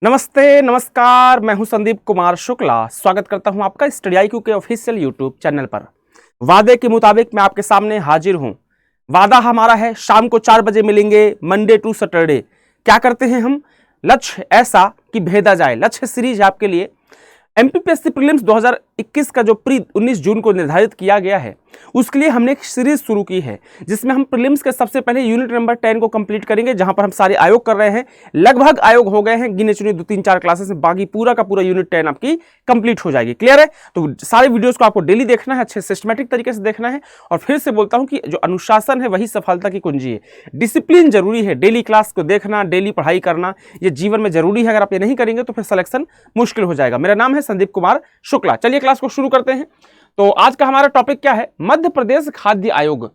नमस्ते नमस्कार, मैं हूं संदीप कुमार शुक्ला। स्वागत करता हूं आपका स्टडी IQ के ऑफिशियल यूट्यूब चैनल पर। वादे के मुताबिक मैं आपके सामने हाजिर हूं। वादा हमारा है शाम को 4 बजे मिलेंगे, मंडे टू सैटरडे। क्या करते हैं हम? लक्ष्य ऐसा कि भेदा जाए। लक्ष्य सीरीज है आपके लिए। MPPSC प्रीलिम्स 2021 का जो प्री 19 जून को निर्धारित किया गया है, उसके लिए हमने एक सीरीज शुरू की है जिसमें हम प्रीलिम्स के सबसे पहले यूनिट नंबर 10 को कंप्लीट करेंगे, जहां पर हम सारे आयोग कर रहे हैं। लगभग आयोग हो गए हैं, गिने चुने 2-3-4 क्लासेस में, बाकी पूरा का पूरा यूनिट 10 आपकी कंप्लीट हो जाएगी। क्लियर है? तो सारे वीडियोस को आपको डेली देखना है, अच्छे सिस्टमेटिक तरीके से देखना है। और फिर से बोलता हूं कि जो अनुशासन है वही सफलता की कुंजी है। डिसिप्लिन जरूरी है, डेली क्लास को देखना, डेली पढ़ाई करना, ये जीवन में जरूरी है। अगर आप ये नहीं करेंगे तो फिर सिलेक्शन मुश्किल हो जाएगा। मेरा नाम है संदीप कुमार शुक्ला। चलिए क्लास को शुरू करते हैं। तो आज का हमारा टॉपिक क्या है? मध्य प्रदेश खाद्य आयोग,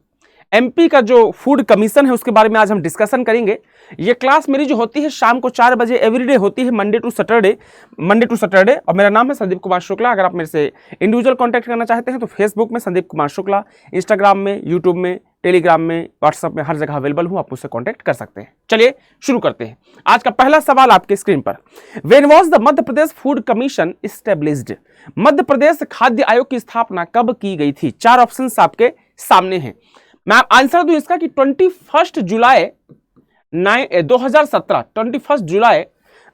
MP का जो फूड कमीशन है, उसके बारे में आज हम डिस्कशन करेंगे। ये क्लास मेरी जो होती है शाम को 4 बजे एवरीडे होती है, मंडे टू सैटरडे। और मेरा नाम है संदीप कुमार शुक्ला। अगर आप मेरे से इंडिविजुअल कांटेक्ट करना चाहते हैं तो फेसबुक में संदीप कुमार शुक्ला, इंस्टाग्राम में, यूट्यूब में, टेलीग्राम में, व्हाट्सएप में, हर जगह अवेलेबल हूं। आप मुझसे कांटेक्ट कर सकते हैं। चलिए शुरू करते हैं। आज का पहला सवाल आपके स्क्रीन पर। When was the Madhya Pradesh food commission established? Madhya Pradesh खाद्य आयोग की स्थापना कब की गई थी? 4 ऑप्शंस आपके सामने हैं। मैं आंसर दूं इसका कि 21 जुलाई 2017, 21 जुलाई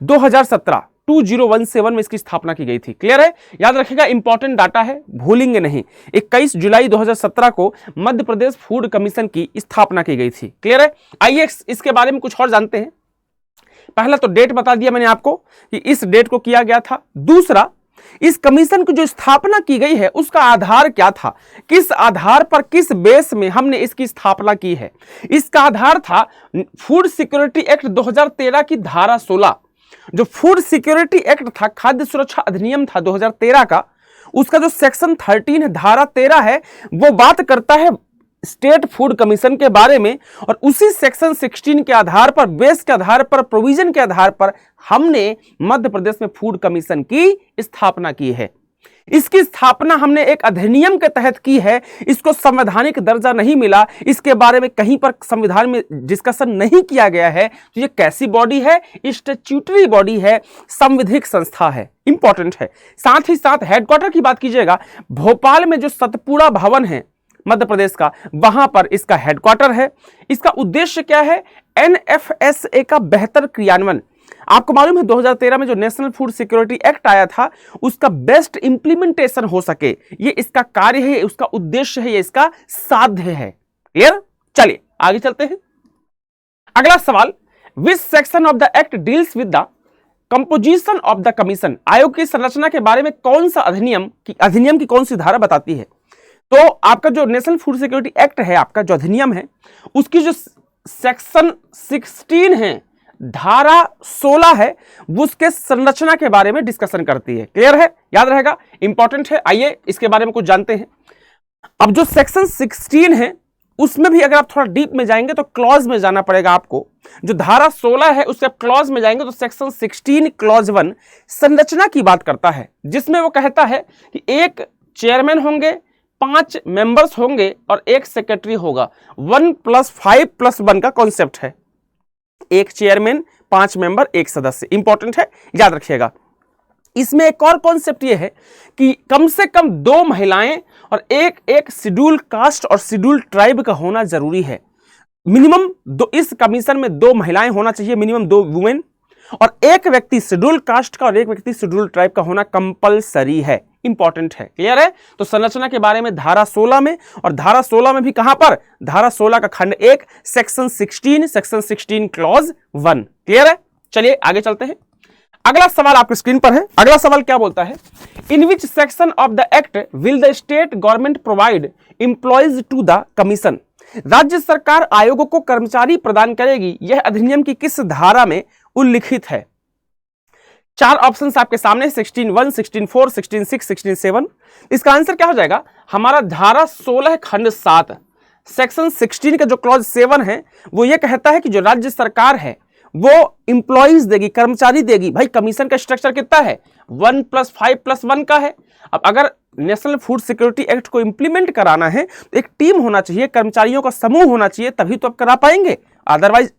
2017 2017 में इसकी स्थापना की गई थी। क्लियर है? याद रखिएगा, इंपॉर्टेंट डाटा है, भूलेंगे नहीं। 21 जुलाई 2017 को मध्य प्रदेश फूड कमीशन की स्थापना की गई थी। क्लियर है? आइए इसके बारे में कुछ और जानते हैं। पहला तो डेट बता दिया मैंने आपको कि इस डेट को किया गया था। दूसरा, इस कमीशन की जो स्थापना की गई है उसका आधार क्या था? किस आधार पर, किस बेस में हमने इसकी स्थापना की है? इसका आधार था फूड सिक्योरिटी एक्ट 2013 की धारा 16। जो फूड सिक्योरिटी एक्ट था, खाद्य सुरक्षा अधिनियम था 2013 का, उसका जो सेक्शन 13 है, धारा 13 है, वो बात करता है स्टेट फूड कमीशन के बारे में। और उसी सेक्शन 16 के आधार पर, बेस के आधार पर, प्रोविजन के आधार पर हमने मध्य प्रदेश में फूड कमीशन की स्थापना की है। इसकी स्थापना हमने एक अधिनियम के तहत की है। इसको संवैधानिक दर्जा नहीं मिला, इसके बारे में कहीं पर संविधान में डिस्कशन नहीं किया गया है। तो ये कैसी बॉडी है? स्टैट्यूटरी बॉडी है, संविधिक संस्था है, इंपॉर्टेंट है। साथ ही साथ हेडक्वार्टर की बात कीजिएगा, भोपाल में जो सतपुड़ा भवन है मध्य प्रदेश का, वहां पर इसका हेडक्वार्टर है। इसका उद्देश्य क्या है? NFSA का बेहतर क्रियान्वयन। आपको मालूम है 2013 में जो नेशनल फूड सिक्योरिटी एक्ट आया था, उसका बेस्ट इंप्लीमेंटेशन हो सके, ये इसका कार्य है, उसका उद्देश्य है, ये इसका साध्य है। क्लियर? चलिए आगे चलते हैं। अगला सवाल, विच section of the act deals with the composition of the commission? आयोग की संरचना के बारे में कौन सा अधिनियम की कौन सी धारा बताती है? तो आपका जो नेशनल फूड सिक्योरिटी एक्ट है, आपका जो अधिनियम है, उसकी जो सेक्शन 16 है, धारा 16 है, वो उसके संरचना के बारे में डिस्कशन करती है। क्लियर है? याद रहेगा, इंपॉर्टेंट है। आइए इसके बारे में कुछ जानते हैं। अब जो सेक्शन 16 है, उसमें भी अगर आप थोड़ा डीप में जाएंगे तो क्लॉज में जाना पड़ेगा आपको। जो धारा 16 है उसके क्लॉज में जाएंगे तो सेक्शन 16 क्लॉज 1 संरचना की बात करता है, जिसमें वो कहता है कि एक चेयरमैन होंगे, 5 मेंबर्स होंगे और एक सेक्रेटरी होगा। 1+5+1 का कॉन्सेप्ट है। एक चेयरमैन, 5 मेंबर, एक सदस्य। इंपॉर्टेंट है, याद रखिएगा। इसमें एक और कॉन्सेप्ट ये है कि कम से कम 2 महिलाएं और एक शेड्यूल कास्ट और शेड्यूल ट्राइब का होना जरूरी है। मिनिमम 2, इस कमीशन में 2 महिलाएं होना चाहिए, मिनिमम 2 वुमेन, और एक व्यक्ति शेड्यूल कास्ट का और एक व्यक्ति शेड्यूल ट्राइब का होना कंपलसरी है। इंपॉर्टेंट है। क्लियर है? तो संरचना के बारे में धारा 16 में, और धारा 16 में भी कहां पर? धारा 16 का खंड 1 सेक्शन 16 क्लॉज 1। क्लियर है? चलिए आगे चलते हैं। अगला सवाल आपके स्क्रीन पर है। अगला सवाल क्या बोलता है? In which section of the act will the state government provide employees to the commission? राज्य सरकार आयोग को कर्मचारी प्रदान करेगी, यह अधिनियम की किस धारा में उल्लिखित है? 4 ऑप्शंस आपके सामने, 16(1), 16(4), 16(6), 16(7). इसका आंसर क्या हो जाएगा? हमारा धारा 16 खंड 7 सेक्शन 16 का जो क्लॉज 7 है, वो ये कहता है कि जो राज्य सरकार है वो इंप्लॉइज देगी, कर्मचारी देगी। भाई कमीशन का स्ट्रक्चर कितना है? 1+5+1 का है। अब अगर नेशनल फूड सिक्योरिटी एक्ट को इंप्लीमेंट कराना है तो एक टीम होना चाहिए, कर्मचारियों का समूह होना चाहिए, तभी तो आप करा पाएंगे। अदरवाइज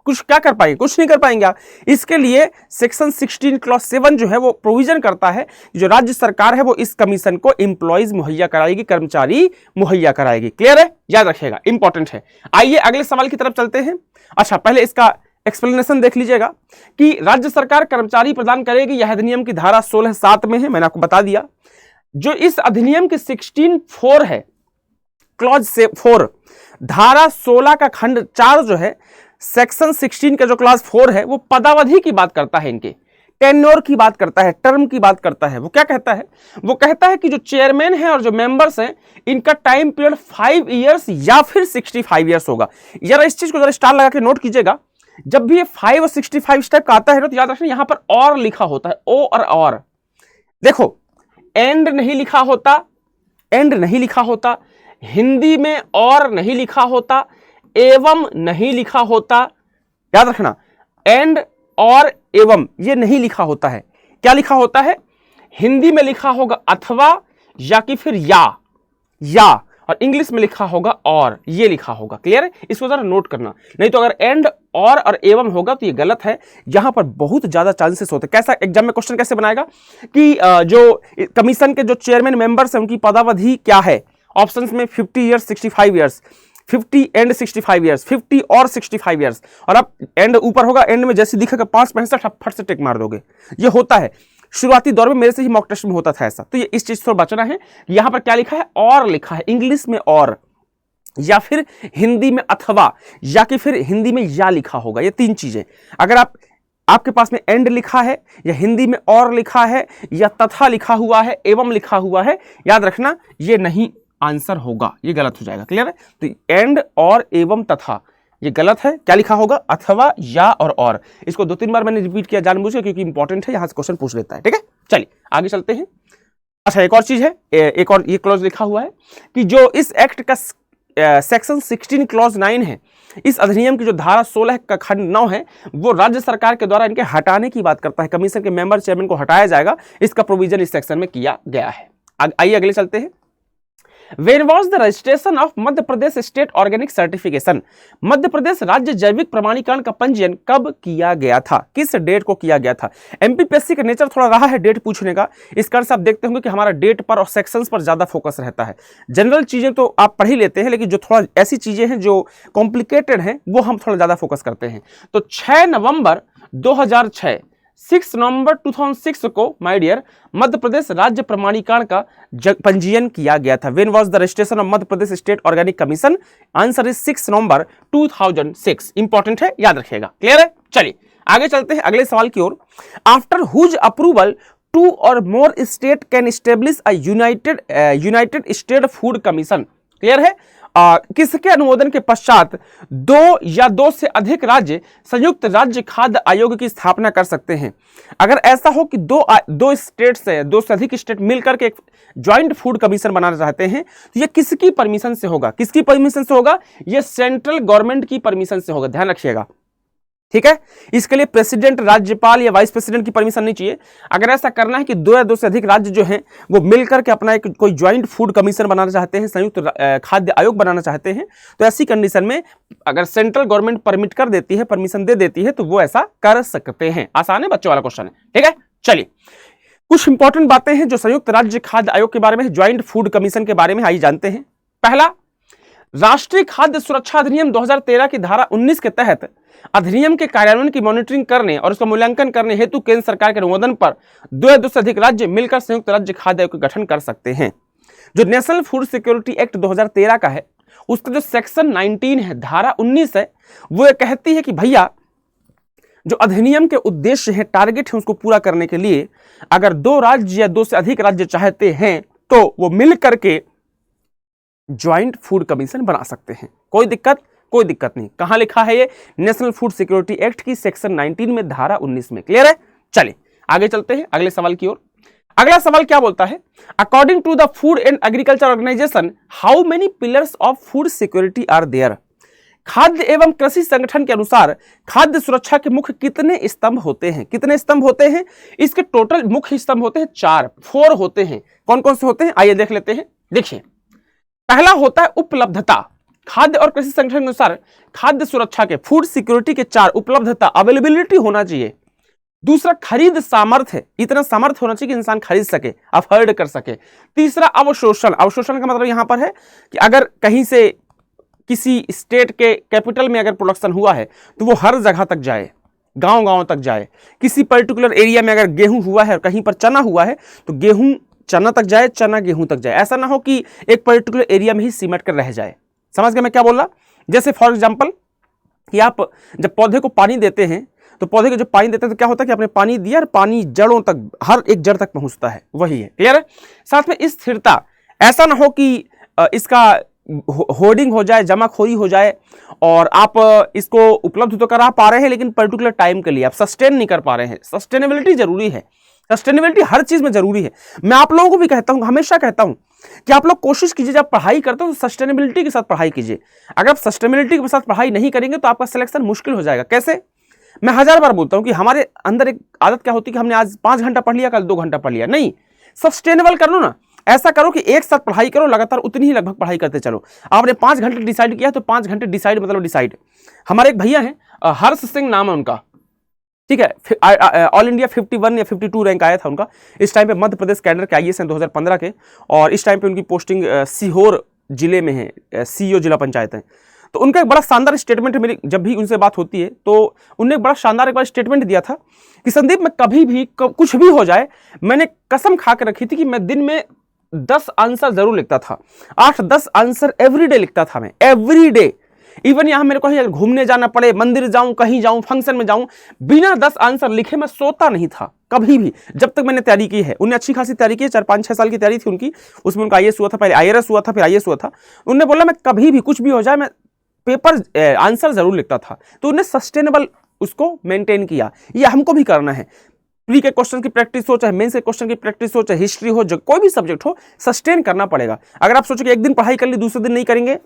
कुछ क्या कर पाएंगे, कुछ नहीं कर पाएंगे आप। इसके लिए सेक्शन 16 क्लॉज 7 जो है वो प्रोविजन करता है, जो राज्य सरकार है वो इस कमीशन को एम्प्लॉइज मुहैया कराएगी, कर्मचारी मुहैया कराएगी। क्लियर है, याद रखिएगा, इंपॉर्टेंट है। आइए अगले सवाल की तरफ चलते हैं। अच्छा, पहले इसका एक्सप्लेनेशन देख लीजिएगा कि राज्य सरकार कर्मचारी प्रदान करेगी, यह अधिनियम की धारा 16(7) में है, मैंने आपको बता दिया। जो इस अधिनियम की 16(4) है, क्लॉज 4, धारा 16 का खंड 4 जो है, सेक्शन 16 का जो क्लॉज 4 है वो पदावधि की बात करता है, इनके टेन्योर की बात करता है, टर्म की बात करता है। वो क्या कहता है, वो कहता है कि जो चेयरमैन है और जो मेंबर्स हैं इनका टाइम पीरियड 5 इयर्स या फिर 65 इयर्स होगा। यार इस चीज को जरा स्टार लगा के नोट कीजिएगा, जब भी ये 5 और 65 टाइप का आता है ना, तो याद रखना यहां पर और लिखा होता है, ओ और। देखो एंड नहीं लिखा होता, एंड नहीं लिखा होता, हिंदी में और नहीं लिखा होता, एवं नहीं लिखा होता। याद रखना, एंड और एवं ये नहीं लिखा होता है। क्या लिखा होता है, हिंदी में लिखा होगा अथवा या कि फिर या, और इंग्लिश में लिखा होगा और, ये लिखा होगा। क्लियर है, इसको जरा नोट करना, नहीं तो अगर एंड और एवं होगा तो ये गलत है। यहां पर बहुत ज्यादा चांसेस होते हैं। कैसा एग्जाम में क्वेश्चन कैसे बनाएगा कि जो कमीशन के जो चेयरमैन मेंबर्स हैं उनकी पदावधि क्या है, ऑप्शंस में 50 इयर्स, 65 इयर्स, 50 एंड 65 इयर्स, 50 और 65 इयर्स, और अब एंड ऊपर होगा, एंड में जैसे दिखेगा 565 फट से टिक मार दोगे। ये होता है, शुरुआती दौर में मेरे से ही मॉक टेस्ट में होता था ऐसा। तो ये इस चीज से बचना है। यहां पर क्या लिखा है, और लिखा है, इंग्लिश में और, या फिर हिंदी में अथवा, या कि फिर हिंदी में या लिखा होगा। ये 3 चीजें, अगर आपके पास में एंड लिखा है, या हिंदी में और लिखा है, या तथा लिखा हुआ है, एवं लिखा हुआ है, याद रखना ये नहीं आंसर होगा, ये गलत हो जाएगा। क्लियर है, तो एंड और एवं तथा ये गलत है। क्या लिखा होगा, अथवा या और। इसको 2-3 बार मैंने रिपीट किया जानबूझ के, क्योंकि इंपॉर्टेंट है, यहां से क्वेश्चन पूछ लेता है। ठीक है, चलिए आगे चलते हैं। अच्छा, एक और चीज है, एक और ये क्लॉज लिखा हुआ है कि जो इस एक्ट का सेक्शन 16 क्लॉज 9 है, इस अधिनियम की जो धारा 16 का खंड 9 है, वो राज्य सरकार के द्वारा इनके हटाने की बात करता है। कमीशन के मेंबर चेयरमैन को हटाया जाएगा, इसका प्रोविजन इस सेक्शन में किया गया है। आइए अगले चलते हैं। When was the registration of Madhya Pradesh state organic certification? Madhya Pradesh राज्य जैविक प्रमाणीकरण का पंजीयन कब किया गया था, किस डेट को किया गया था? एमपीपीएससी का नेचर थोड़ा रहा है डेट पूछने का, इस कारण से आप देखते होंगे कि हमारा डेट पर और सेक्शंस पर ज्यादा फोकस रहता है। जनरल चीजें तो आप पढ़ ही लेते हैं, लेकिन जो थोड़ा ऐसी चीजें हैं जो कॉम्प्लिकेटेड हैं वो हम थोड़ा ज्यादा फोकस करते हैं। तो 6 नवंबर 2006, 6 नवंबर 2006 को माय डियर मध्य प्रदेश राज्य प्रमाणीकरण का पंजीयन किया गया था। When was the registration of Madhya Pradesh state organic commission? Answer is 6 November 2006। Important है, याद रखिएगा। क्लियर है, चलिए आगे चलते हैं अगले सवाल की ओर। आफ्टर हुज अप्रूवल 2 और more state can establish a United state food commission? Clear है, किसके अनुमोदन के पश्चात 2 या 2 से अधिक राज्य संयुक्त राज्य खाद्य आयोग की स्थापना कर सकते हैं? अगर ऐसा हो कि दो स्टेट से 2 से अधिक स्टेट मिलकर के एक ज्वाइंट फूड कमीशन बनाना चाहते हैं, तो ये किसकी परमिशन से होगा? किसकी परमिशन से होगा? ये सेंट्रल गवर्नमेंट की परमिशन से होगा, ध्यान रखिएगा। ठीक है, इसके लिए प्रेसिडेंट, राज्यपाल या वाइस प्रेसिडेंट की परमिशन नहीं चाहिए। अगर ऐसा करना है कि 2 या 2 से अधिक राज्य जो हैं वो मिलकर के अपना एक कोई ज्वाइंट फूड कमीशन बनाना चाहते हैं, संयुक्त खाद्य आयोग बनाना चाहते हैं, तो ऐसी कंडीशन में अगर सेंट्रल गवर्नमेंट परमिट कर देती है, परमिशन दे देती है, तो वो ऐसा कर सकते हैं। आसान है, बच्चों वाला क्वेश्चन है। ठीक है, चलिए कुछ इंपॉर्टेंट बातें हैं जो संयुक्त राज्य खाद्य आयोग के बारे में, ज्वाइंट फूड कमीशन के बारे में आइए जानते हैं। पहला, राष्ट्रीय खाद्य सुरक्षा अधिनियम 2013 की धारा 19 के तहत अधिनियम के कार्यान्वयन की मॉनिटरिंग करने और उसका मूल्यांकन करने हेतु केंद्र सरकार के अनुमोदन पर 2 या 2 से अधिक राज्य मिलकर संयुक्त राज्य खाद्य आयोग का गठन कर सकते हैं। जो नेशनल फूड सिक्योरिटी एक्ट 2013 का है, उसका जो सेक्शन 19 है, धारा 19 है, वो ये कहती है कि भैया जो अधिनियम के उद्देश्य है, टारगेट है, उसको पूरा करने के लिए अगर 2 राज्य या 2 से अधिक राज्य चाहते हैं तो वो मिल करके ज्वाइंट फूड कमीशन बना सकते हैं। कोई दिक्कत नहीं। कहां लिखा है ये? नेशनल फूड सिक्योरिटी एक्ट की सेक्शन 19 में, धारा 19 में। क्लियर है, चलिए आगे चलते हैं अगले सवाल की ओर। अगला सवाल क्या बोलता है? According to the food and agriculture organization how many pillars of food security are there? खाद्य एवं कृषि संगठन के अनुसार खाद्य सुरक्षा के मुख्य कितने स्तंभ होते हैं? कितने स्तंभ होते हैं? इसके टोटल मुख्य स्तंभ होते हैं 4 होते हैं। कौन कौन से होते हैं आइए देख लेते हैं। देखिए, पहला होता है उपलब्धता। खाद्य और कृषि संगठन के अनुसार खाद्य सुरक्षा के, फूड सिक्योरिटी के 4 उपलब्धता, अवेलेबिलिटी होना चाहिए। दूसरा खरीद सामर्थ्य, इतना सामर्थ्य होना चाहिए कि इंसान खरीद सके, अफोर्ड कर सके। तीसरा अवशोषण, अवशोषण का मतलब यहां पर है कि अगर कहीं से किसी स्टेट के कैपिटल में अगर प्रोडक्शन हुआ है तो वो हर जगह तक जाए, गांव गांव तक जाए। किसी पर्टिकुलर एरिया में अगर गेहूं हुआ है और कहीं पर चना हुआ है तो गेहूं चना तक जाए, चना गेहूं तक जाए। ऐसा ना हो कि एक पर्टिकुलर एरिया में ही सिमट कर रह जाए। समझ गए मैं क्या बोल रहा? जैसे फॉर एग्जाम्पल कि आप जब पौधे को पानी देते हैं तो पौधे को जब पानी देते हैं तो क्या होता है कि आपने पानी दिया और पानी जड़ों तक, हर एक जड़ तक पहुंचता है, वही है। क्लियर है? साथ में स्थिरता, ऐसा ना हो कि इसका होर्डिंग हो जाए, जमाखोरी हो जाए और आप इसको उपलब्ध तो करा पा रहे हैं लेकिन पर्टिकुलर टाइम के लिए आप सस्टेन नहीं कर पा रहे हैं। सस्टेनेबिलिटी जरूरी है, सस्टेनेबिलिटी हर चीज में जरूरी है। मैं आप लोगों को भी कहता हूं, हमेशा कहता हूं कि आप लोग कोशिश कीजिए जब पढ़ाई करते हो तो सस्टेनेबिलिटी के साथ पढ़ाई कीजिए। अगर आप सस्टेनेबिलिटी के साथ पढ़ाई नहीं करेंगे तो आपका सिलेक्शन मुश्किल हो जाएगा। कैसे? मैं 1000 बार बोलता हूं कि हमारे अंदर एक आदत क्या होती है कि हमने आज 5 घंटा पढ़ लिया, कल 2 घंटा पढ़ लिया। नहीं, सस्टेनेबल कर लो ना। ऐसा करो कि एक साथ पढ़ाई करो, लगातार उतनी ही लगभग पढ़ाई करते चलो। आपने 5 घंटे डिसाइड किया तो 5 घंटे डिसाइड मतलब डिसाइड। हमारे एक भैया हैं, हर्ष सिंह नाम है उनका, ठीक है, ऑल इंडिया 51 या 52 रैंक आया था उनका। इस टाइम पे मध्य प्रदेश कैडर के आईएएस हैं 2015 के, और इस टाइम पे उनकी पोस्टिंग सीहोर जिले में है, सीईओ जिला पंचायत है। तो उनका एक बड़ा शानदार स्टेटमेंट, मेरी जब भी उनसे बात होती है तो उन्होंने एक बड़ा शानदार एक बार स्टेटमेंट दिया था कि संदीप, मैं कभी भी कुछ भी हो जाए, मैंने कसम खा के रखी थी कि मैं दिन में 10 आंसर जरूर लिखता था, 8-10 आंसर एवरीडे लिखता था मैं, एवरीडे। इवन यहां मेरे को घूमने जाना पड़े, मंदिर जाऊं, कहीं जाऊं, फंक्शन में जाऊं, बिना 10 आंसर लिखे मैं सोता नहीं था कभी भी, जब तक मैंने तैयारी की है। उन्हें अच्छी खासी तैयारी की है, 4-5-6 साल की तैयारी थी उनकी। उसमें उनका आईएएस हुआ था, पहले आईआरएस हुआ था, फिर आईएएस हुआ था। उन्होंने बोला मैं कभी भी कुछ भी हो जाए मैं पेपर आंसर जरूर लिखता था। तो उन्हें सस्टेनेबल उसको मेंटेन किया। ये हमको भी करना है। प्री के क्वेश्चन की प्रैक्टिस हो, चाहे मेंस के क्वेश्चन की प्रैक्टिस हो, चाहे हिस्ट्री हो, जो कोई भी सब्जेक्ट हो, सस्टेन करना पड़ेगा। अगर आप सोचो कि एक दिन पढ़ाई कर ली, दूसरे दिन नहीं करेंगे।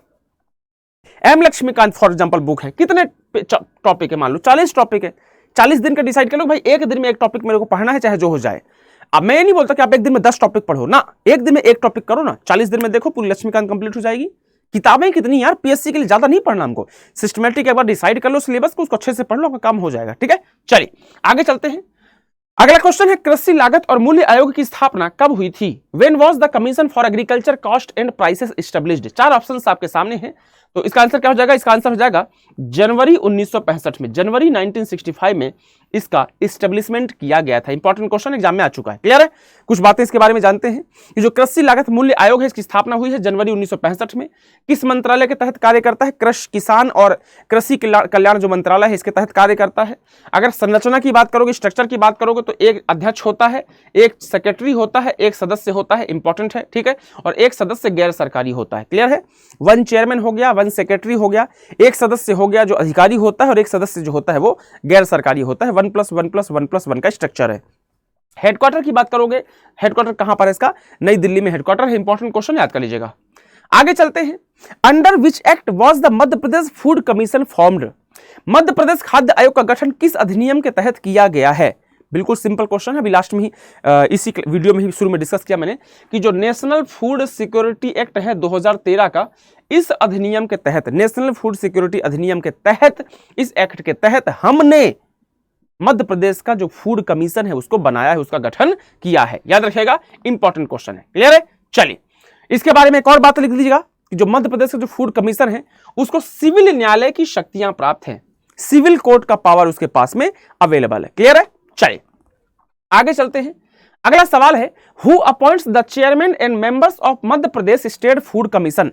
M Laxmikanth for example book है, कितने टॉपिक है? मान लो 40 टॉपिक है, 40 दिन का डिसाइड कर लो भाई, एक दिन में एक टॉपिक मेरे को पढ़ना है, चाहे जो हो जाए। अब मैं नहीं बोलता कि आप एक दिन में 10 टॉपिक पढ़ो ना, एक दिन में एक टॉपिक करो ना, 40 दिन में देखो पूरी लक्ष्मीकांत कंप्लीट हो जाएगी। किताबें कितनी यार, पीएससी के लिए ज्यादा नहीं पढ़ना हमको, सिस्टमैटिक एक बार डिसाइड कर लो सिलेबस को, उसको अच्छे से पढ़ लो, आपका काम हो जाएगा। ठीक है, चलिए आगे चलते हैं। अगला क्वेश्चन है, कृषि लागत और मूल्य आयोग की स्थापना कब हुई थी? When was the commission for agriculture cost and prices established? 4 options आपके सामने हैं, तो इसका आंसर क्या हो जाएगा? इसका आंसर हो जाएगा जनवरी 1965 में, जनवरी 1965 में इसका एस्टेब्लिशमेंट किया गया था। इंपॉर्टेंट क्वेश्चन एग्जाम में आ चुका है। क्लियर है? कुछ बातें इसके बारे में जानते हैं कि जो कृषि लागत मूल्य आयोग है, इसकी स्थापना हुई है जनवरी 1965 में। किस मंत्रालय के तहत कार्य करता है? कृषि, किसान और कृषि कल्याण जो मंत्रालय है इसके तहत कार्य करता है। अगर संरचना की बात करोगे, स्ट्रक्चर की बात करोगे, तो एक अध्यक्ष होता है, एक सेक्रेटरी होता है, एक सदस्य होता है, इंपॉर्टेंट है, ठीक है, और एक सदस्य गैर सरकारी होता है। क्लियर है? 1 चेयरमैन हो गया, 1 सेक्रेटरी हो गया, एक सदस्य हो गया जो अधिकारी होता है, और एक सदस्य जो होता है वो गैर सरकारी होता है। 1+1+1+1 का स्ट्रक्चर है। हेडक्वार्टर की बात करोगे, हेडक्वार्टर कहां पर है इसका? नई दिल्ली में हेडक्वार्टर है। इंपॉर्टेंट क्वेश्चन याद कर लीजिएगा। आगे चलते हैं। Under which act was the Madhya Pradesh food commission formed? Madhya Pradesh खाद्य आयोग का गठन किस अधिनियम के तहत किया गया है? बिल्कुल सिंपल क्वेश्चन है। अभी लास्ट में ही इसी वीडियो में ही शुरू में डिस्कस किया मैंने कि जो नेशनल फूड सिक्योरिटी एक्ट है 2013 का, इस अधिनियम के तहत, नेशनल फूड सिक्योरिटी अधिनियम के तहत, इस एक्ट के तहत हमने मध्य प्रदेश का जो फूड कमीशन है उसको बनाया है, उसका गठन किया है। याद रखिएगा, इंपॉर्टेंट क्वेश्चन है। क्लियर है? चलिए इसके बारे में एक और बात लिख दीजिएगा कि जो मध्य प्रदेश का जो फूड कमीशन है उसको सिविल न्यायालय की शक्तियां प्राप्त हैं, सिविल कोर्ट का पावर उसके पास में अवेलेबल है। क्लियर है? चलिए आगे चलते हैं। अगला सवाल है, who appoints the chairman and members of Madhya Pradesh state food commission?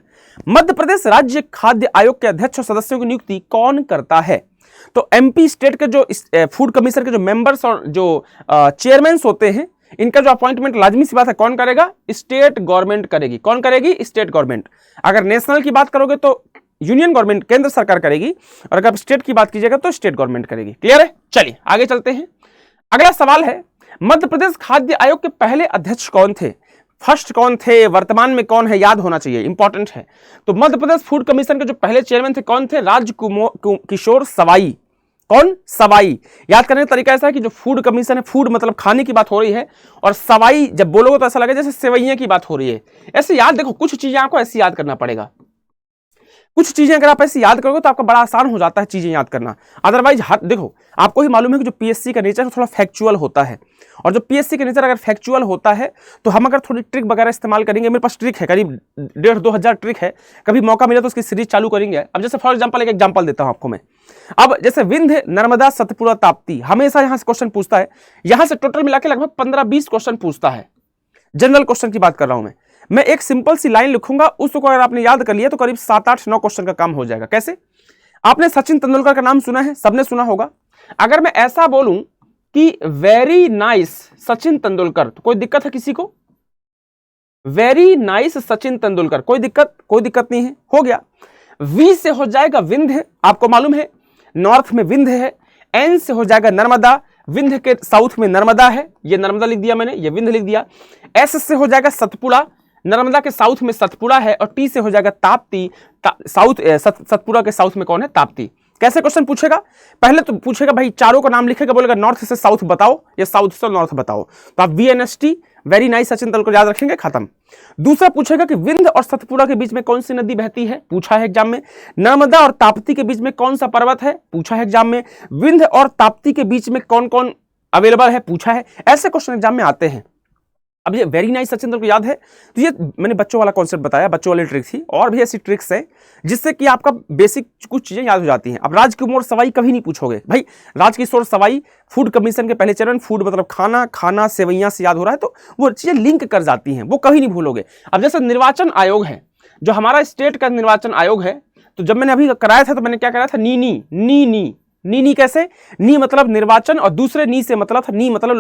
Madhya Pradesh राज्य खाद्य आयोग के अध्यक्ष और सदस्यों की नियुक्ति कौन करता है? तो एमपी स्टेट के जो फूड कमीशन के जो मेंबर्स और जो चेयरमैन होते हैं, इनका जो अपॉइंटमेंट लाजमी सी बात है कौन करेगा? स्टेट गवर्नमेंट करेगी। कौन करेगी? State government. अगर नेशनल की बात करोगे तो यूनियन गवर्नमेंट, केंद्र सरकार करेगी, और अगर स्टेट की बात कीजिएगा तो स्टेट गवर्नमेंट करेगी। क्लियर है? चलिए आगे चलते हैं। अगला सवाल है, मध्य प्रदेश खाद्य आयोग के पहले अध्यक्ष कौन थे? फर्स्ट कौन थे, वर्तमान में कौन है, याद होना चाहिए, इंपॉर्टेंट है। तो मध्य प्रदेश फूड कमीशन के जो पहले चेयरमैन थे कौन थे? राजकिशोर सवाई। कौन? सवाई। याद करने का तरीका ऐसा है कि जो फूड कमीशन है, फूड मतलब खाने की बात हो रही है, और सवाई जब बोलोगे तो ऐसा लगे जैसे सेवइयां की बात हो रही है। ऐसे याद, देखो कुछ चीजें आपको ऐसे याद करना पड़ेगा। कुछ चीजें अगर आप ऐसे याद करोगे तो आपका बड़ा आसान हो जाता है चीजें याद करना। अदरवाइज देखो, आपको ही मालूम है कि जो पीएससी का नेचर थोड़ा फैक्चुअल होता है, और जो पीएससी का नेचर अगर फैक्चुअल होता है तो हम अगर थोड़ी ट्रिक वगैरह इस्तेमाल करेंगे, मेरे पास ट्रिक है करीब 1,500-2,000 ट्रिक है, कभी मौका मिला तो उसकी सीरीज चालू करेंगे। अब जैसे फॉर एग्जांपल एक एग्जांपल देता हूं आपको मैं। अब जैसे विंध्य, नर्मदा, सतपुड़ा, ताप्ती, हमेशा यहां से क्वेश्चन पूछता है, यहां से टोटल मिला के लगभग 15-20 क्वेश्चन पूछता है। जनरल क्वेश्चन की बात कर रहा हूं मैं एक सिंपल सी लाइन लिखूंगा, उसको अगर आपने याद कर लिया तो करीब 7-8-9 क्वेश्चन का काम हो जाएगा। कैसे? आपने सचिन तेंदुलकर का नाम सुना है, सबने सुना होगा। अगर मैं ऐसा बोलूं कि वेरी नाइस सचिन तेंदुलकर, तो कोई दिक्कत है किसी को? वेरी नाइस सचिन तेंदुलकर, कोई दिक्कत नहीं है, हो गया। वी से हो जाएगा विंध्य, आपको मालूम है नॉर्थ में विंध्य है। एन से हो जाएगा नर्मदा, विंध्य के साउथ में नर्मदा है, ये नर्मदा लिख दिया मैंने, ये विंध्य लिख दिया। एस से हो जाएगा सतपुड़ा, नर्मदा के साउथ में सतपुड़ा है। और टी से हो जाएगा ताप्ती, सतपुड़ा के साउथ में कौन है? ताप्ती। कैसे क्वेश्चन पूछेगा? पहले तो पूछेगा भाई चारों का नाम लिखेगा, बोलेगा नॉर्थ से साउथ बताओ या साउथ से नॉर्थ बताओ, तो आप VNST very nice Sachin Tendulkar याद रखेंगे, खत्म। दूसरा पूछेगा कि विंध्य और सतपुड़ा के बीच में कौन सी नदी बहती है, पूछा है एग्जाम में। नर्मदा और ताप्ती के बीच में कौन सा पर्वत है, पूछा है एग्जाम में। विंध्य और ताप्ती के बीच में कौन कौन अवेलेबल है, पूछा है। ऐसे क्वेश्चन एग्जाम में आते हैं। अब ये वेरी नाइस सचिन तेंदुलकर याद है, तो ये मैंने बच्चों वाला कॉन्सेप्ट बताया, बच्चों वाली ट्रिक थी। और भी ऐसी ट्रिक्स है जिससे कि आपका बेसिक कुछ चीजें याद हो जाती हैं। अब राजकुमार सवाई कभी नहीं पूछोगे भाई, राजकिशोर सवाई फूड कमीशन के पहले चरण, फूड मतलब खाना, खाना सेवैयां से याद हो रहा है, तो वो चीजें लिंक कर जाती हैं, वो कभी नहीं भूलोगे। अब जैसे निर्वाचन आयोग है, जो हमारा स्टेट का निर्वाचन आयोग है, तो जब मैंने अभी कराया था तो मैंने क्या कराया था? नी कैसे? नी मतलब निर्वाचन, और दूसरे नी से मतलब था, नी मतलब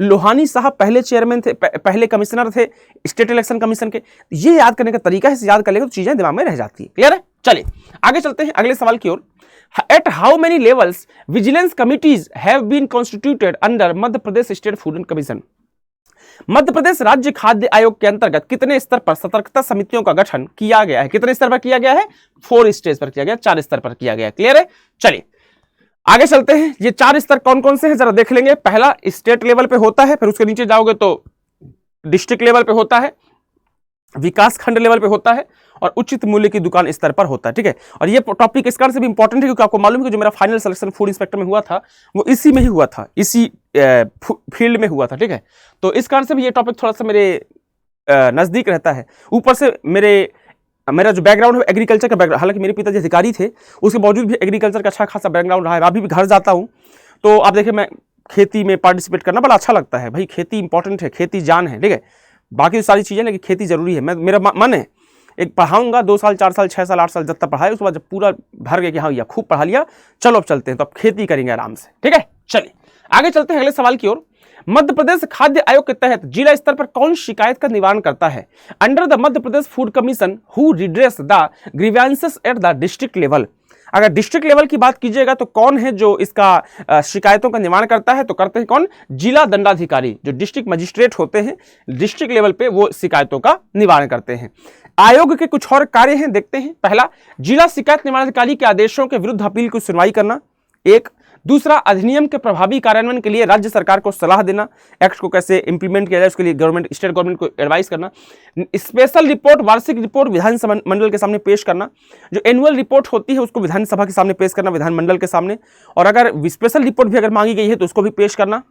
लोहानी साहब पहले चेयरमैन थे, पहले कमिश्नर थे स्टेट इलेक्शन कमीशन के। ये याद करने का तरीका है, याद कर लेगा तो चीजें दिमाग में रह जाती है। क्लियर है? चलिए आगे चलते हैं अगले सवाल की ओर। At how many levels vigilance committees have been constituted under Madhya Pradesh state food and commission? Madhya Pradesh राज्य खाद्य आयोग के अंतर्गत कितने स्तर पर सतर्कता समितियों का गठन किया गया है? कितने स्तर पर किया गया है? 4 स्टेज पर किया गया, 4 स्तर पर किया गया। क्लियर है? चलिए आगे चलते हैं। ये 4 स्तर कौन कौन से हैं जरा देख लेंगे। पहला स्टेट लेवल पे होता है, फिर उसके नीचे जाओगे तो डिस्ट्रिक्ट लेवल पे होता है, विकास खंड लेवल पे होता है, और उचित मूल्य की दुकान स्तर पर होता है। ठीक है, और ये टॉपिक इस कारण से भी इंपॉर्टेंट है क्योंकि आपको मालूम है कि जो मेरा फाइनल सिलेक्शन फूड इंस्पेक्टर में हुआ था वो इसी में ही हुआ था, इसी फील्ड में हुआ था। ठीक है, तो इस कारण से भी ये टॉपिक थोड़ा सा मेरे नजदीक रहता है। ऊपर से मेरा जो बैकग्राउंड है एग्रीकल्चर का बैकग्राउंड, हालांकि मेरे पिताजी अधिकारी थे, उसके बावजूद भी एग्रीकल्चर का अच्छा खासा बैकग्राउंड रहा है। अभी भी घर जाता हूँ तो आप देखिए, मैं खेती में पार्टिसिपेट करना बड़ा अच्छा लगता है। भाई खेती इंपॉर्टेंट है, खेती जान है। ठीक है, बाकी सारी चीज़ें, लेकिन खेती जरूरी है। मेरा मन है एक पढ़ाऊंगा 2 साल 4 साल 6 साल 8 साल जब तक पढ़ाए, उसके बाद जब पूरा भर गया कि हाँ भैया खूब पढ़ा लिया, चलो अब चलते हैं, तो अब खेती करेंगे आराम से। ठीक है, चलिए आगे चलते हैं अगले सवाल की ओर। मध्य प्रदेश खाद्य आयोग के तहत जिला स्तर पर कौन शिकायत का निवारण करता है? Under the Madhya Pradesh food commission who redress the grievances at the district level? अगर डिस्ट्रिक्ट लेवल की बात कीजिएगा तो कौन है जो इसका शिकायतों का निवारण करता है? तो करते हैं कौन? जिला दंडाधिकारी, जो डिस्ट्रिक्ट मजिस्ट्रेट होते हैं डिस्ट्रिक्ट लेवल पे, वो शिकायतों का निवारण करते हैं। आयोग के कुछ और कार्य हैं, देखते हैं। पहला, जिला शिकायत निवारण अधिकारी के आदेशों के विरुद्ध अपील की सुनवाई करना, एक। दूसरा, अधिनियम के प्रभावी कार्यान्वयन के लिए राज्य सरकार को सलाह देना, एक्ट को कैसे इंप्लीमेंट किया जाए उसके लिए गवर्नमेंट, स्टेट गवर्नमेंट को एडवाइस करना। स्पेशल रिपोर्ट, वार्षिक रिपोर्ट विधानसभा मंडल के सामने पेश करना। जो एनुअल रिपोर्ट होती है उसको विधानसभा के सामने पेश करना, विधानमंडल के सामने। और अगर स्पेशल रिपोर्ट भी अगर मांगी गई है तो उसको भी पेश करना।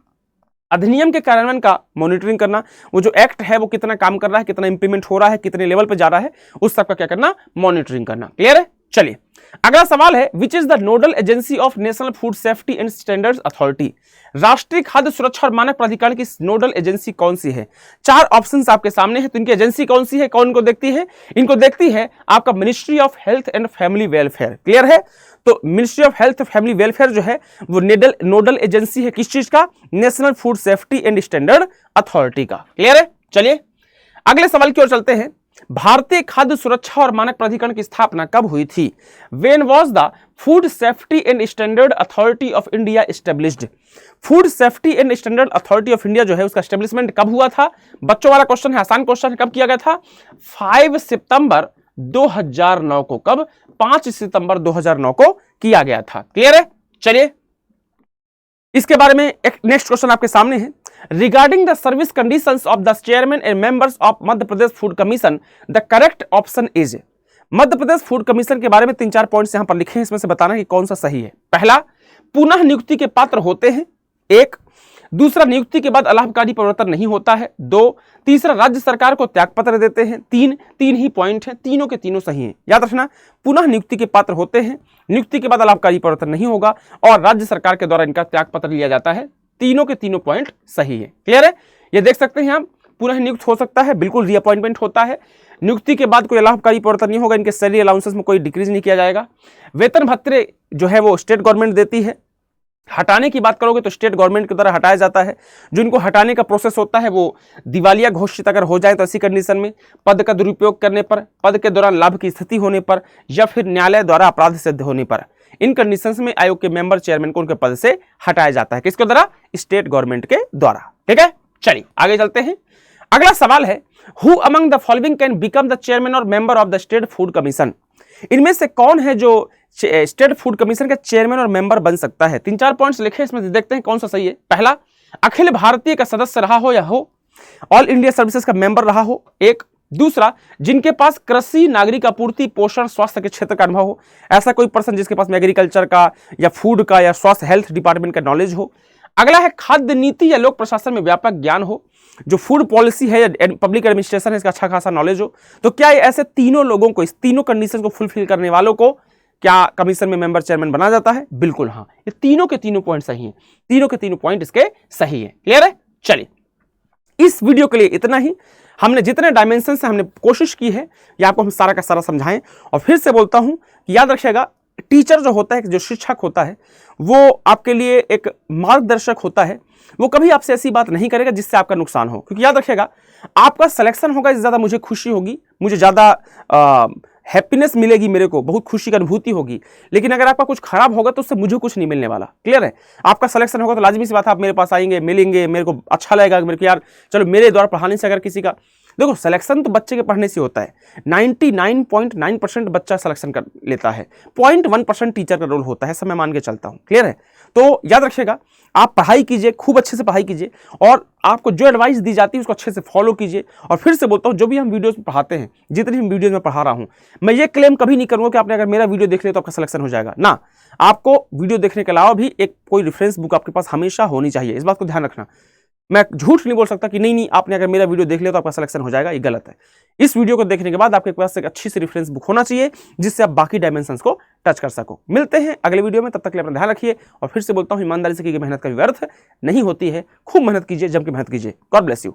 अधिनियम के कार्यान्वयन का मॉनिटरिंग करना, वो जो एक्ट है वो कितना काम कर रहा है, कितना इंप्लीमेंट हो रहा है, कितने लेवल पे जा रहा है, उस सब का क्या करना? मॉनिटरिंग करना। क्लियर है? चलिए अगला सवाल है, which is the nodal agency of national food safety and standards authority? राष्ट्रीय खाद्य सुरक्षा और मानक प्राधिकरण की नोडल एजेंसी कौन सी है? 4 ऑप्शंस आपके सामने है, तो इनकी एजेंसी कौन सी है, कौन को देखती है? इनको देखती है आपका ministry of health and family welfare. Clear है? तो ministry of health family welfare जो है वो नोडल एजेंसी है, किस चीज का? National food safety and standard authority का। क्लियर है? चलिए अगले सवाल की ओर चलते हैं। भारतीय खाद्य सुरक्षा और मानक प्राधिकरण की स्थापना कब हुई थी? When was the food safety and standard authority of India established? Food safety and standard authority of India जो है उसका एस्टेब्लिशमेंट कब हुआ था? बच्चों वाला क्वेश्चन है, आसान क्वेश्चन है। कब किया गया था? 5 सितंबर 2009 को। कब? 5 सितंबर 2009 को किया गया था। क्लियर है? चलिए इसके बारे में एक नेक्स्ट क्वेश्चन आपके सामने है। Regarding the service conditions of the chairman and members of Madhya Pradesh food commission the correct option is? Madhya Pradesh food commission के बारे में 3-4 पॉइंट्स यहां पर लिखे हैं, इसमें से बताना कि कौन सा सही है। पहला, पुनः नियुक्ति के पात्र होते हैं, 1। दूसरा, नियुक्ति के बाद अलाभकारी परिवर्तन नहीं होता है, 2। तीसरा, राज्य सरकार को त्यागपत्र देते हैं, 3 ही पॉइंट हैं, तीनों के तीनों सही हैं। याद रखना, पुनः नियुक्ति के पात्र होते हैं, नियुक्ति के बाद अलाभकारी परिवर्तन नहीं होगा और राज्य सरकार के द्वारा इनका त्यागपत्र लिया जाता है। तीनों के तीनों पॉइंट सही है। क्लियर है? ये देख सकते हैं आप, पुनः नियुक्त हो सकता है, बिल्कुल रीअपॉइंटमेंट होता है, नियुक्ति के बाद कोई लाभकारी परिवर्तन नहीं होगा, इनके सैलरी अलाउंसेस में कोई डिक्रीज नहीं किया जाएगा, वेतन भत्ते जो है वो स्टेट गवर्नमेंट देती है, हटाने की बात करोगे तो स्टेट गवर्नमेंट के द्वारा हटाया जाता है, जो इनको हटाने का प्रोसेस होता है वो दिवालिया घोषित अगर हो जाए तो ऐसी कंडीशन में, पद का दुरुपयोग करने पर, पद के दौरान लाभ की स्थिति होने पर, या फिर न्यायालय द्वारा अपराध सिद्ध होने पर, इन कंडीशंस में आयोग के मेंबर चेयरमैन को उनके पद से हटाया जाता है। किसके द्वारा? स्टेट गवर्नमेंट के द्वारा। ठीक है, चलिए आगे चलते हैं। अगला सवाल है, who among the following can become the chairman और member of the state food commission? इनमें से कौन है जो स्टेट फूड कमीशन का चेयरमैन और मेंबर बन सकता है? 3-4 पॉइंट्स लिखे, इसमें से देखते हैं कौन सा सही है। पहला, अखिल भारतीय का सदस्य रहा हो या हो, ऑल इंडिया सर्विसेज का मेंबर रहा हो, 1। दूसरा, जिनके पास कृषि, नागरिक आपूर्ति, पोषण, स्वास्थ्य के क्षेत्र का अनुभव हो, ऐसा कोई पर्सन जिसके पास एग्रीकल्चर का या फूड का या स्वास्थ्य हेल्थ डिपार्टमेंट का नॉलेज हो। अगला है, खाद्य नीति या लोक प्रशासन में व्यापक ज्ञान हो, जो फूड पॉलिसी है या पब्लिक एडमिनिस्ट्रेशन है इसका अच्छा खासा नॉलेज हो। तो क्या ऐसे तीनों लोगों को, इस तीनों कंडीशन को फुलफिल करने वालों को क्या कमीशन में मेंबर चेयरमैन बना जाता है? बिल्कुल हाँ, ये तीनों के तीनों पॉइंट सही हैं, तीनों के तीनों पॉइंट इसके सही है। क्लियर है? चलिए, इस वीडियो के लिए इतना ही। हमने जितने डायमेंशन से हमने कोशिश की है ये आपको हम सारा का सारा समझाएं। और फिर से बोलता हूं कि याद रखिएगा, टीचर जो होता है, जो शिक्षक होता है, वो आपके लिए एक मार्गदर्शक होता है। वो कभी आपसे ऐसी बात नहीं करेगा जिससे आपका नुकसान हो, क्योंकि याद रखिएगा, आपका सिलेक्शन होगा इससे ज्यादा मुझे खुशी होगी, मुझे ज्यादा हैप्पीनेस मिलेगी, मेरे को बहुत खुशी की अनुभूति होगी। लेकिन अगर आपका कुछ खराब होगा तो उससे मुझे कुछ नहीं मिलने वाला। क्लियर है? आपका सिलेक्शन होगा तो लाजमी सी बात है, आप मेरे पास आएंगे, मिलेंगे, मेरे को अच्छा लगेगा, मेरे को यार चलो मेरे द्वारा पढ़ाने से अगर किसी का, देखो सिलेक्शन तो बच्चे के पढ़ने से होता है। 99.9% बच्चा सिलेक्शन कर लेता है, 0.1% टीचर का रोल होता है, सब मैं मान के चलता हूँ। क्लियर है? तो याद रखिएगा, आप पढ़ाई कीजिए, खूब अच्छे से पढ़ाई कीजिए, और आपको जो एडवाइस दी जाती है उसको अच्छे से फॉलो कीजिए। और फिर से बोलता हूँ, जो भी हम वीडियोस में पढ़ाते हैं, जितनी हम वीडियोस में पढ़ा रहा हूँ, मैं ये क्लेम कभी नहीं करूँगा कि आपने अगर मेरा वीडियो देख लिया तो आपका सिलेक्शन हो जाएगा ना। आपको वीडियो देखने के अलावा भी एक कोई रेफरेंस बुक आपके पास हमेशा होनी चाहिए, इस बात को ध्यान रखना। मैं झूठ नहीं बोल सकता कि नहीं आपने अगर मेरा वीडियो देख लिया तो आपका सिलेक्शन हो जाएगा, ये गलत है। इस वीडियो को देखने के बाद आपके पास एक अच्छी सी रेफरेंस बुक होना चाहिए जिससे आप बाकी डायमेंशंस को टच कर सको। मिलते हैं अगले वीडियो में, तब तक के लिए अपना ध्यान रखिए। और फिर से बोलता हूं, ईमानदारी से की गई मेहनत का व्यर्थ नहीं होती है। खूब मेहनत कीजिए, जम के मेहनत कीजिए। God bless you.